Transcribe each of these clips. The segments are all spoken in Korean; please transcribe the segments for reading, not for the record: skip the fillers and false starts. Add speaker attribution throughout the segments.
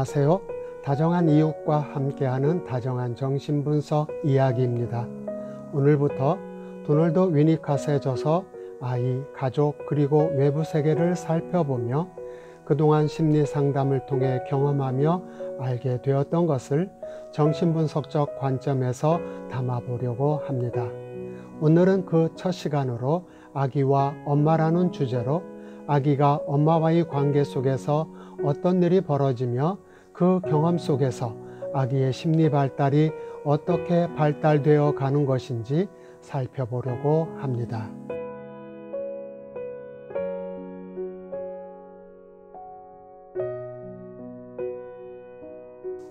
Speaker 1: 안녕하세요. 다정한 이웃과 함께하는 다정한 정신분석 이야기입니다. 오늘부터 도널드 위니캇의 저서 아이, 가족 그리고 외부 세계를 살펴보며 그동안 심리상담을 통해 경험하며 알게 되었던 것을 정신분석적 관점에서 담아보려고 합니다. 오늘은 그 첫 시간으로 아기와 엄마라는 주제로 아기가 엄마와의 관계 속에서 어떤 일이 벌어지며 그 경험 속에서 아기의 심리 발달이 어떻게 발달되어 가는 것인지 살펴보려고 합니다.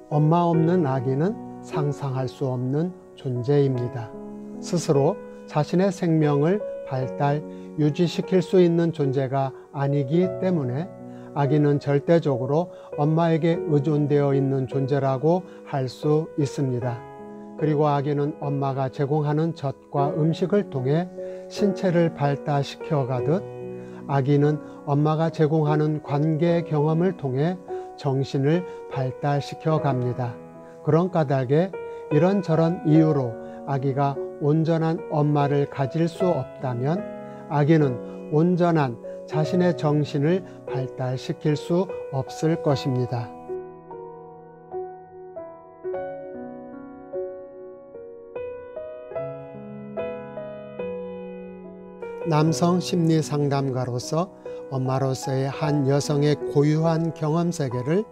Speaker 1: 엄마 없는 아기는 상상할 수 없는 존재입니다. 스스로 자신의 생명을 발달, 유지시킬 수 있는 존재가 아니기 때문에 아기는 절대적으로 엄마에게 의존되어 있는 존재라고 할 수 있습니다. 그리고 아기는 엄마가 제공하는 젖과 음식을 통해 신체를 발달시켜 가듯 아기는 엄마가 제공하는 관계 경험을 통해 정신을 발달시켜 갑니다. 그런 까닭에 이런저런 이유로 아기가 온전한 엄마를 가질 수 없다면 아기는 온전한 자신의 정신을 발달시킬 수 없을 것입니다. 남성 심리 상담가로서 엄마로서의 한 여성의 고유한 경험 세계를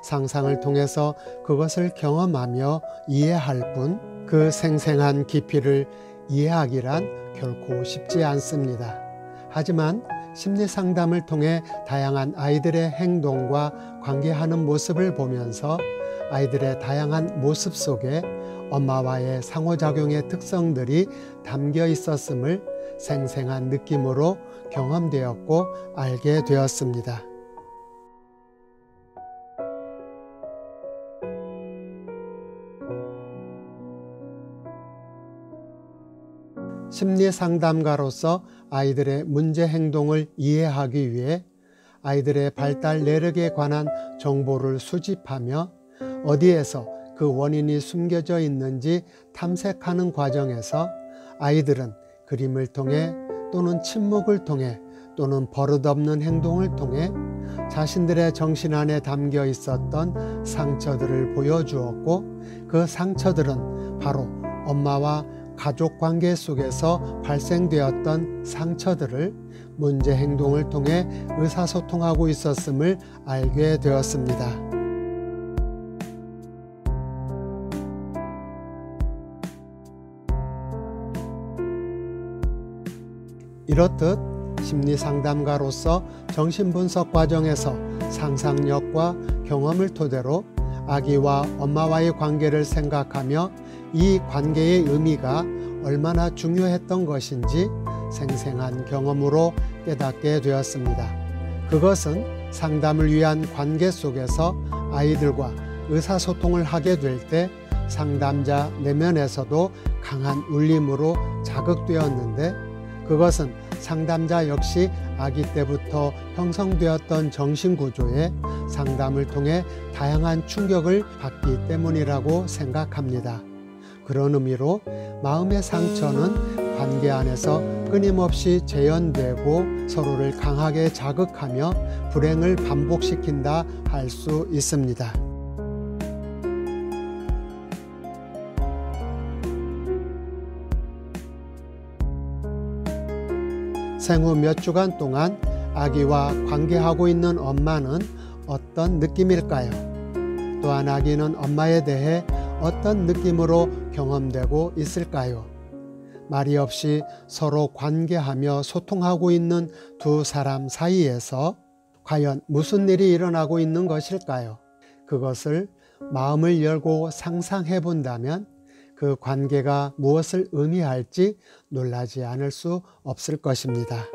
Speaker 1: 상상을 통해서 그것을 경험하며 이해할 뿐 그 생생한 깊이를 이해하기란 결코 쉽지 않습니다. 하지만 심리 상담을 통해 다양한 아이들의 행동과 관계하는 모습을 보면서 아이들의 다양한 모습 속에 엄마와의 상호작용의 특성들이 담겨 있었음을 생생한 느낌으로 경험되었고 알게 되었습니다. 심리 상담가로서 아이들의 문제 행동을 이해하기 위해 아이들의 발달 내력에 관한 정보를 수집하며 어디에서 그 원인이 숨겨져 있는지 탐색하는 과정에서 아이들은 그림을 통해 또는 침묵을 통해 또는 버릇없는 행동을 통해 자신들의 정신 안에 담겨 있었던 상처들을 보여주었고 그 상처들은 바로 엄마와 가족 관계 속에서 발생되었던 상처들을 문제 행동을 통해 의사소통하고 있었음을 알게 되었습니다. 이렇듯 심리상담가로서 정신분석 과정에서 상상력과 경험을 토대로 아기와 엄마와의 관계를 생각하며 이 관계의 의미가 얼마나 중요했던 것인지 생생한 경험으로 깨닫게 되었습니다. 그것은 상담을 위한 관계 속에서 아이들과 의사소통을 하게 될 때 상담자 내면에서도 강한 울림으로 자극되었는데 그것은 상담자 역시 아기 때부터 형성되었던 정신구조에 상담을 통해 다양한 충격을 받기 때문이라고 생각합니다. 그런 의미로 마음의 상처는 관계 안에서 끊임없이 재현되고 서로를 강하게 자극하며 불행을 반복시킨다 할 수 있습니다. 생후 몇 주간 동안 아기와 관계하고 있는 엄마는 어떤 느낌일까요? 또한 아기는 엄마에 대해 어떤 느낌으로 경험되고 있을까요? 말이 없이 서로 관계하며 소통하고 있는 두 사람 사이에서 과연 무슨 일이 일어나고 있는 것일까요? 그것을 마음을 열고 상상해 본다면 그 관계가 무엇을 의미할지 놀라지 않을 수 없을 것입니다.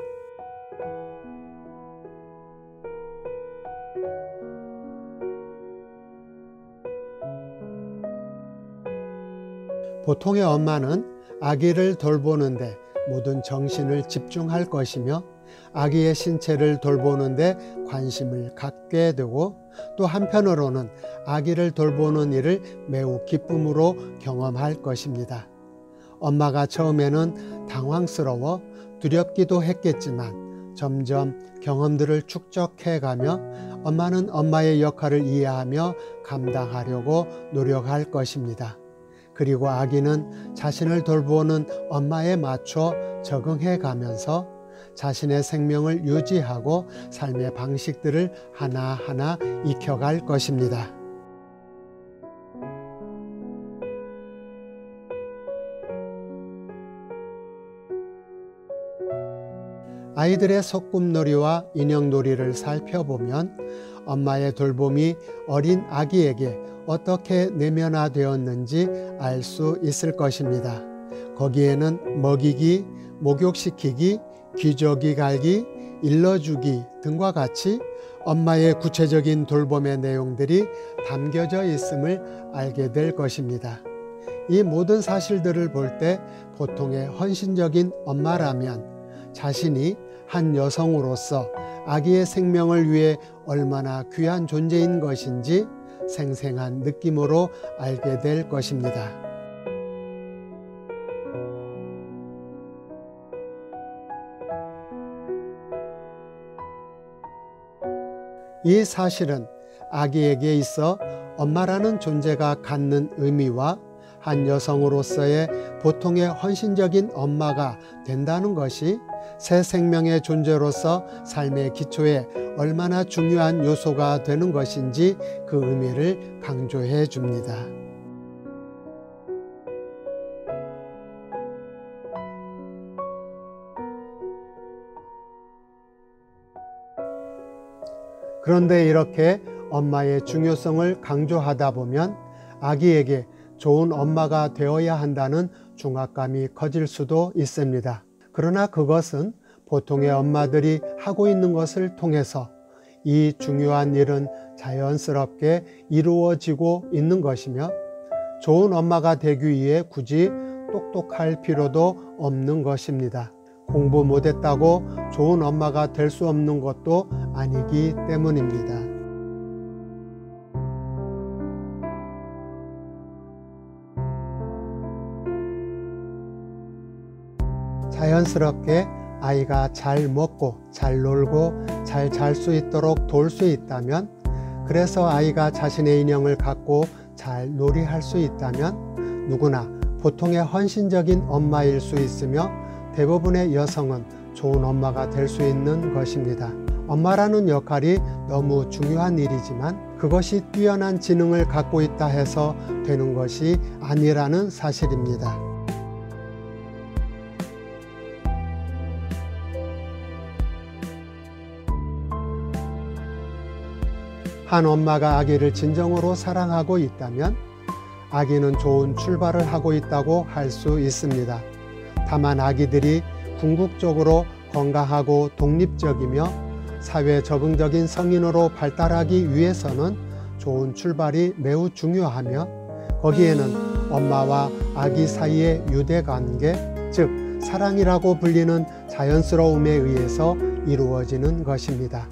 Speaker 1: 보통의 엄마는 아기를 돌보는데 모든 정신을 집중할 것이며 아기의 신체를 돌보는 데 관심을 갖게 되고 또 한편으로는 아기를 돌보는 일을 매우 기쁨으로 경험할 것입니다. 엄마가 처음에는 당황스러워 두렵기도 했겠지만 점점 경험들을 축적해가며 엄마는 엄마의 역할을 이해하며 감당하려고 노력할 것입니다. 그리고 아기는 자신을 돌보는 엄마에 맞춰 적응해 가면서 자신의 생명을 유지하고 삶의 방식들을 하나하나 익혀갈 것입니다. 아이들의 소꿉놀이와 인형놀이를 살펴보면 엄마의 돌봄이 어린 아기에게 어떻게 내면화되었는지 알 수 있을 것입니다. 거기에는 먹이기, 목욕시키기, 기저귀 갈기, 일러주기 등과 같이 엄마의 구체적인 돌봄의 내용들이 담겨져 있음을 알게 될 것입니다. 이 모든 사실들을 볼 때 보통의 헌신적인 엄마라면 자신이 한 여성으로서 아기의 생명을 위해 얼마나 귀한 존재인 것인지 생생한 느낌으로 알게 될 것입니다. 이 사실은 아기에게 있어 엄마라는 존재가 갖는 의미와 한 여성으로서의 보통의 헌신적인 엄마가 된다는 것이 새 생명의 존재로서 삶의 기초에 얼마나 중요한 요소가 되는 것인지 그 의미를 강조해 줍니다. 그런데 이렇게 엄마의 중요성을 강조하다 보면 아기에게 좋은 엄마가 되어야 한다는 중압감이 커질 수도 있습니다. 그러나 그것은 보통의 엄마들이 하고 있는 것을 통해서 이 중요한 일은 자연스럽게 이루어지고 있는 것이며 좋은 엄마가 되기 위해 굳이 똑똑할 필요도 없는 것입니다. 공부 못했다고 좋은 엄마가 될 수 없는 것도 아니기 때문입니다. 자연스럽게 아이가 잘 먹고 잘 놀고 잘 잘 수 있도록 도울 수 있다면, 그래서 아이가 자신의 인형을 갖고 잘 놀이할 수 있다면 누구나 보통의 헌신적인 엄마일 수 있으며 대부분의 여성은 좋은 엄마가 될 수 있는 것입니다. 엄마라는 역할이 너무 중요한 일이지만 그것이 뛰어난 지능을 갖고 있다 해서 되는 것이 아니라는 사실입니다. 한 엄마가 아기를 진정으로 사랑하고 있다면 아기는 좋은 출발을 하고 있다고 할 수 있습니다. 다만 아기들이 궁극적으로 건강하고 독립적이며 사회 적응적인 성인으로 발달하기 위해서는 좋은 출발이 매우 중요하며, 거기에는 엄마와 아기 사이의 유대관계, 즉 사랑이라고 불리는 자연스러움에 의해서 이루어지는 것입니다.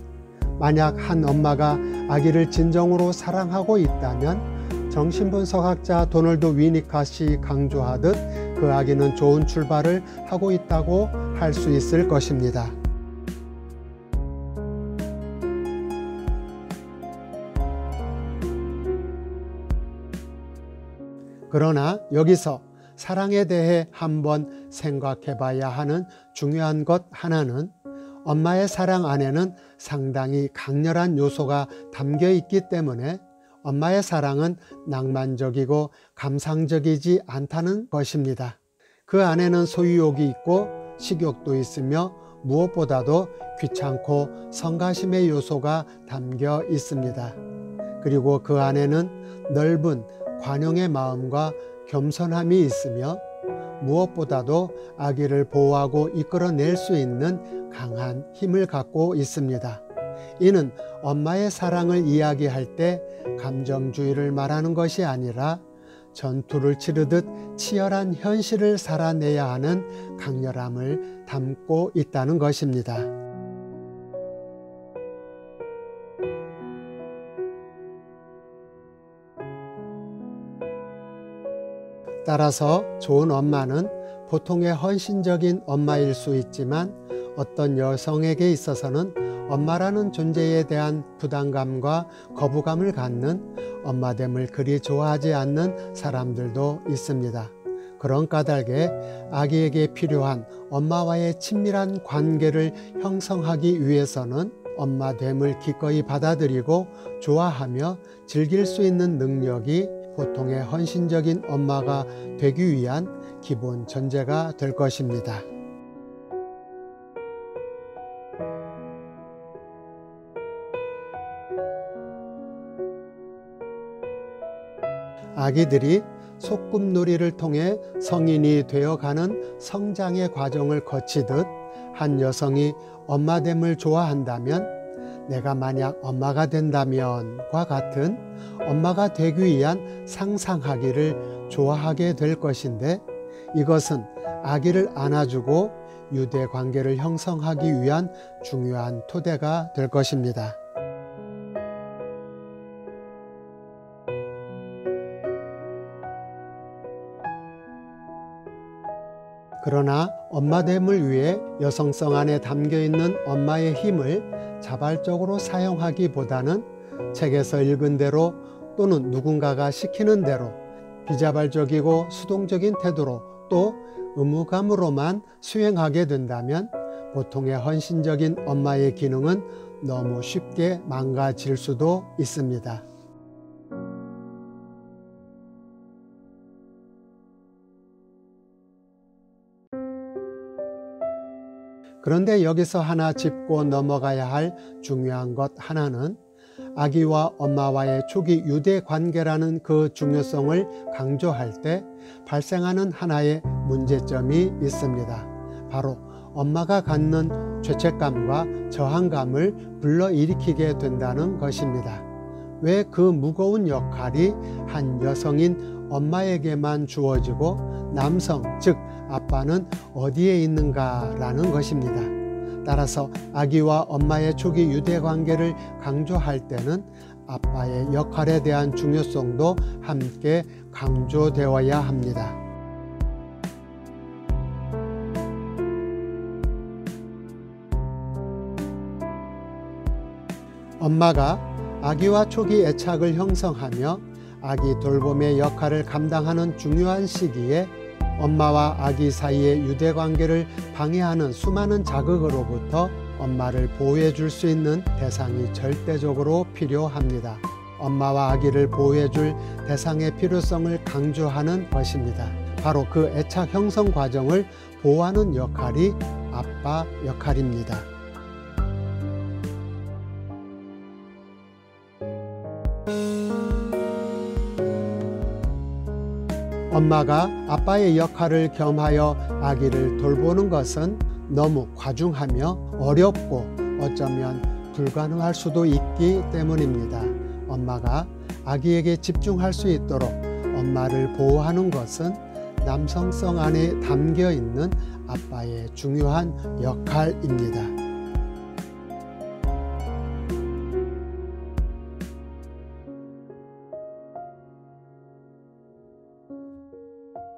Speaker 1: 만약 한 엄마가 아기를 진정으로 사랑하고 있다면 정신분석학자 도널드 위니캇이 강조하듯 그 아기는 좋은 출발을 하고 있다고 할 수 있을 것입니다. 그러나 여기서 사랑에 대해 한번 생각해 봐야 하는 중요한 것 하나는, 엄마의 사랑 안에는 상당히 강렬한 요소가 담겨 있기 때문에 엄마의 사랑은 낭만적이고 감상적이지 않다는 것입니다. 그 안에는 소유욕이 있고 식욕도 있으며 무엇보다도 귀찮고 성가심의 요소가 담겨 있습니다. 그리고 그 안에는 넓은 관용의 마음과 겸손함이 있으며 무엇보다도 아기를 보호하고 이끌어낼 수 있는 강한 힘을 갖고 있습니다. 이는 엄마의 사랑을 이야기할 때 감정주의를 말하는 것이 아니라 전투를 치르듯 치열한 현실을 살아내야 하는 강렬함을 담고 있다는 것입니다. 따라서 좋은 엄마는 보통의 헌신적인 엄마일 수 있지만 어떤 여성에게 있어서는 엄마라는 존재에 대한 부담감과 거부감을 갖는 엄마됨을 그리 좋아하지 않는 사람들도 있습니다. 그런 까닭에 아기에게 필요한 엄마와의 친밀한 관계를 형성하기 위해서는 엄마됨을 기꺼이 받아들이고 좋아하며 즐길 수 있는 능력이 보통의 헌신적인 엄마가 되기 위한 기본 전제가 될 것입니다. 아기들이 소꿉놀이를 통해 성인이 되어가는 성장의 과정을 거치듯 한 여성이 엄마됨을 좋아한다면 내가 만약 엄마가 된다면과 같은 엄마가 되기 위한 상상하기를 좋아하게 될 것인데 이것은 아기를 안아주고 유대 관계를 형성하기 위한 중요한 토대가 될 것입니다. 그러나 엄마됨을 위해 여성성 안에 담겨있는 엄마의 힘을 자발적으로 사용하기보다는 책에서 읽은 대로 또는 누군가가 시키는 대로 비자발적이고 수동적인 태도로 또 의무감으로만 수행하게 된다면 보통의 헌신적인 엄마의 기능은 너무 쉽게 망가질 수도 있습니다. 그런데 여기서 하나 짚고 넘어가야 할 중요한 것 하나는 아기와 엄마와의 초기 유대 관계라는 그 중요성을 강조할 때 발생하는 하나의 문제점이 있습니다. 바로 엄마가 갖는 죄책감과 저항감을 불러일으키게 된다는 것입니다. 왜 그 무거운 역할이 한 여성인 엄마에게만 주어지고 남성, 즉 아빠는 어디에 있는가라는 것입니다. 따라서 아기와 엄마의 초기 유대 관계를 강조할 때는 아빠의 역할에 대한 중요성도 함께 강조되어야 합니다. 엄마가 아기와 초기 애착을 형성하며 아기 돌봄의 역할을 감당하는 중요한 시기에 엄마와 아기 사이의 유대관계를 방해하는 수많은 자극으로부터 엄마를 보호해 줄 수 있는 대상이 절대적으로 필요합니다. 엄마와 아기를 보호해 줄 대상의 필요성을 강조하는 것입니다. 바로 그 애착 형성 과정을 보호하는 역할이 아빠 역할입니다. 엄마가 아빠의 역할을 겸하여 아기를 돌보는 것은 너무 과중하며 어렵고 어쩌면 불가능할 수도 있기 때문입니다. 엄마가 아기에게 집중할 수 있도록 엄마를 보호하는 것은 남성성 안에 담겨 있는 아빠의 중요한 역할입니다.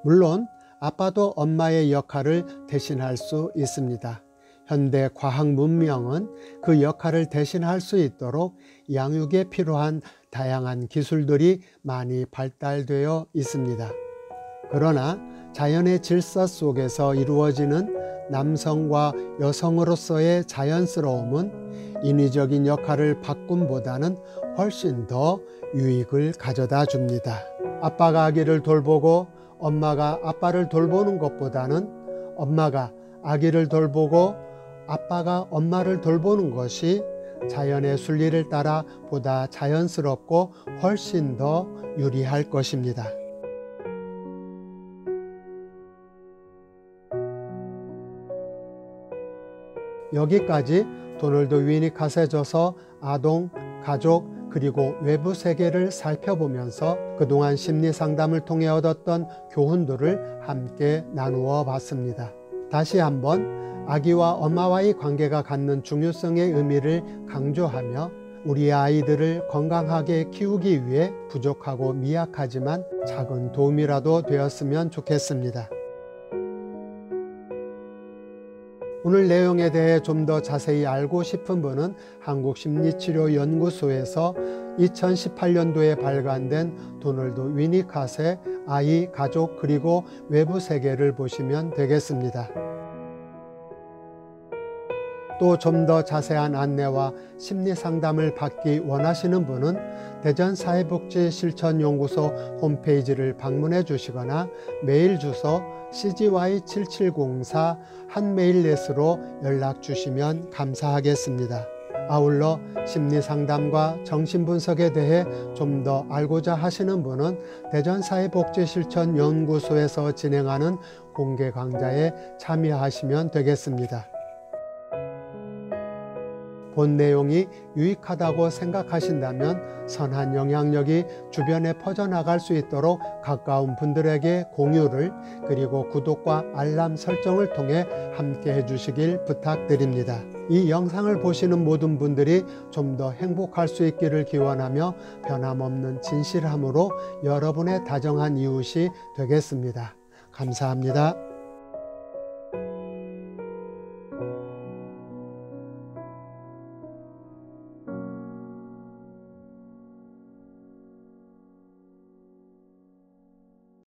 Speaker 1: 물론 아빠도 엄마의 역할을 대신할 수 있습니다. 현대 과학 문명은 그 역할을 대신할 수 있도록 양육에 필요한 다양한 기술들이 많이 발달되어 있습니다. 그러나 자연의 질서 속에서 이루어지는 남성과 여성으로서의 자연스러움은 인위적인 역할을 바꿈보다는 훨씬 더 유익을 가져다 줍니다. 아빠가 아기를 돌보고 엄마가 아빠를 돌보는 것보다는 엄마가 아기를 돌보고 아빠가 엄마를 돌보는 것이 자연의 순리를 따라 보다 자연스럽고 훨씬 더 유리할 것입니다. 여기까지 도널드 위니캇에 져서 아동, 가족, 그리고 외부 세계를 살펴보면서 그동안 심리 상담을 통해 얻었던 교훈들을 함께 나누어 봤습니다. 다시 한번 아기와 엄마와의 관계가 갖는 중요성의 의미를 강조하며 우리 아이들을 건강하게 키우기 위해 부족하고 미약하지만 작은 도움이라도 되었으면 좋겠습니다. 오늘 내용에 대해 좀 더 자세히 알고 싶은 분은 한국심리치료연구소에서 2018년도에 발간된 도널드 위니캇의 아이, 가족 그리고 외부 세계를 보시면 되겠습니다. 또 좀 더 자세한 안내와 심리상담을 받기 원하시는 분은 대전사회복지실천연구소 홈페이지를 방문해 주시거나 메일 주소 cgy7704@mail.net으로 연락 주시면 감사하겠습니다. 아울러 심리상담과 정신분석에 대해 좀 더 알고자 하시는 분은 대전사회복지실천연구소에서 진행하는 공개 강좌에 참여하시면 되겠습니다. 본 내용이 유익하다고 생각하신다면 선한 영향력이 주변에 퍼져나갈 수 있도록 가까운 분들에게 공유를 그리고 구독과 알람 설정을 통해 함께 해주시길 부탁드립니다. 이 영상을 보시는 모든 분들이 좀 더 행복할 수 있기를 기원하며 변함없는 진실함으로 여러분의 다정한 이웃이 되겠습니다. 감사합니다.